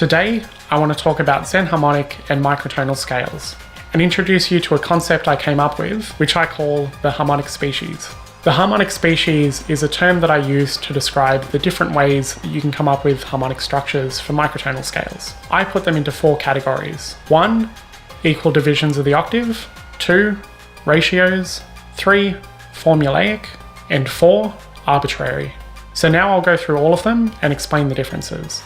Today, I want to talk about Xenharmonic and microtonal scales, and introduce you to a concept I came up with, which I call the harmonic species. The harmonic species is a term that I use to describe the different ways that you can come up with harmonic structures for microtonal scales. I put them into 4 categories. 1, equal divisions of the octave. 2, ratios. 3, formulaic. And 4, arbitrary. So now I'll go through all of them and explain the differences.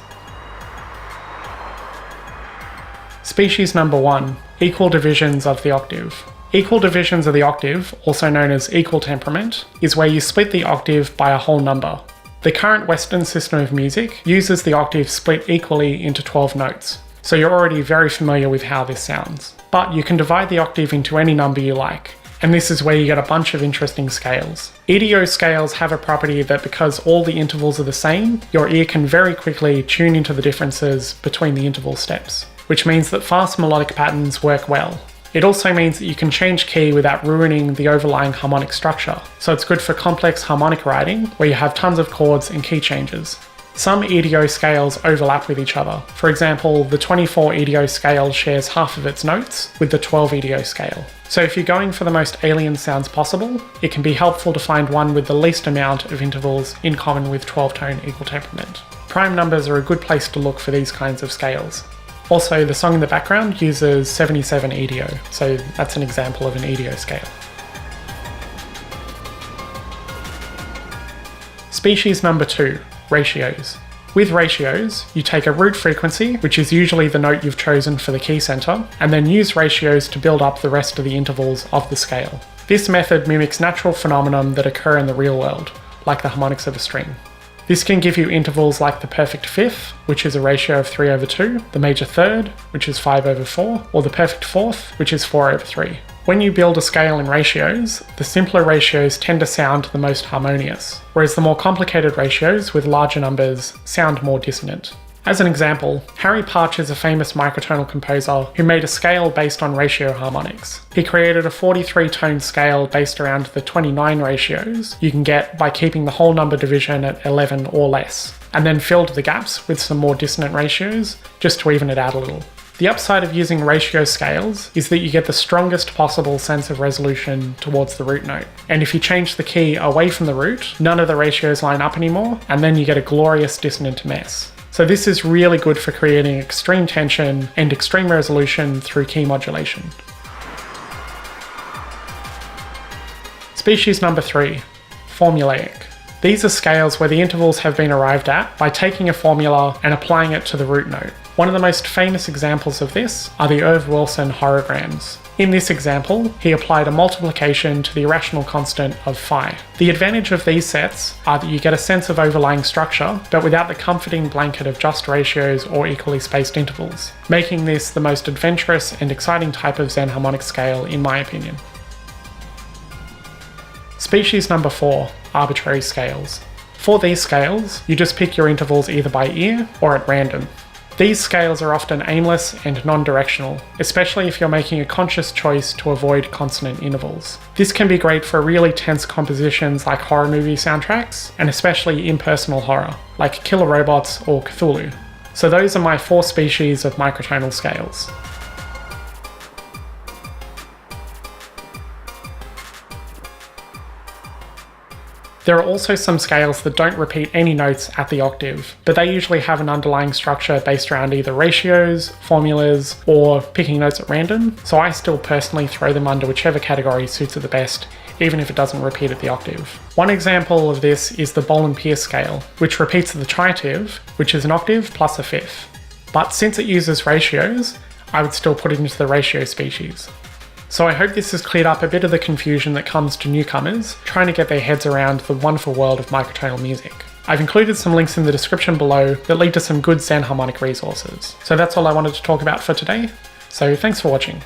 Species number 1, equal divisions of the octave. Equal divisions of the octave, also known as equal temperament, is where you split the octave by a whole number. The current Western system of music uses the octave split equally into 12 notes, so you're already very familiar with how this sounds. But you can divide the octave into any number you like, and this is where you get a bunch of interesting scales. EDO scales have a property that because all the intervals are the same, your ear can very quickly tune into the differences between the interval steps, which means that fast melodic patterns work well. It also means that you can change key without ruining the overlying harmonic structure, so it's good for complex harmonic writing where you have tons of chords and key changes. Some EDO scales overlap with each other. For example, the 24 EDO scale shares half of its notes with the 12 EDO scale. So if you're going for the most alien sounds possible, it can be helpful to find one with the least amount of intervals in common with 12-tone equal temperament. Prime numbers are a good place to look for these kinds of scales. Also, the song in the background uses 77 EDO, so that's an example of an EDO scale. Species number 2, ratios. With ratios, you take a root frequency, which is usually the note you've chosen for the key center, and then use ratios to build up the rest of the intervals of the scale. This method mimics natural phenomena that occur in the real world, like the harmonics of a string. This can give you intervals like the perfect fifth, which is a ratio of 3/2, the major third, which is 5/4, or the perfect fourth, which is 4/3. When you build a scale in ratios, the simpler ratios tend to sound the most harmonious, whereas the more complicated ratios with larger numbers sound more dissonant. As an example, Partch is a famous microtonal composer who made a scale based on ratio harmonics. He created a 43-tone scale based around the 29 ratios you can get by keeping the whole number division at 11 or less, and then filled the gaps with some more dissonant ratios just to even it out a little. The upside of using ratio scales is that you get the strongest possible sense of resolution towards the root note. And if you change the key away from the root, none of the ratios line up anymore, and then you get a glorious dissonant mess. So this is really good for creating extreme tension and extreme resolution through key modulation. Species number 3, formulaic. These are scales where the intervals have been arrived at by taking a formula and applying it to the root note. One of the most famous examples of this are the Erv Wilson Horograms. In this example, he applied a multiplication to the irrational constant of phi. The advantage of these sets are that you get a sense of overlying structure, but without the comforting blanket of just ratios or equally spaced intervals, making this the most adventurous and exciting type of Xenharmonic scale in my opinion. Species number 4, arbitrary scales. For these scales, you just pick your intervals either by ear or at random. These scales are often aimless and non-directional, especially if you're making a conscious choice to avoid consonant intervals. This can be great for really tense compositions like horror movie soundtracks, and especially impersonal horror, like Killer Robots or Cthulhu. So those are my 4 species of microtonal scales. There are also some scales that don't repeat any notes at the octave, but they usually have an underlying structure based around either ratios, formulas, or picking notes at random, so I still personally throw them under whichever category suits it the best, even if it doesn't repeat at the octave. One example of this is the Boll-and-Pierce scale, which repeats the tritive, which is an octave plus a fifth. But since it uses ratios, I would still put it into the ratio species. So I hope this has cleared up a bit of the confusion that comes to newcomers trying to get their heads around the wonderful world of microtonal music. I've included some links in the description below that lead to some good Xenharmonic resources. So that's all I wanted to talk about for today, so thanks for watching.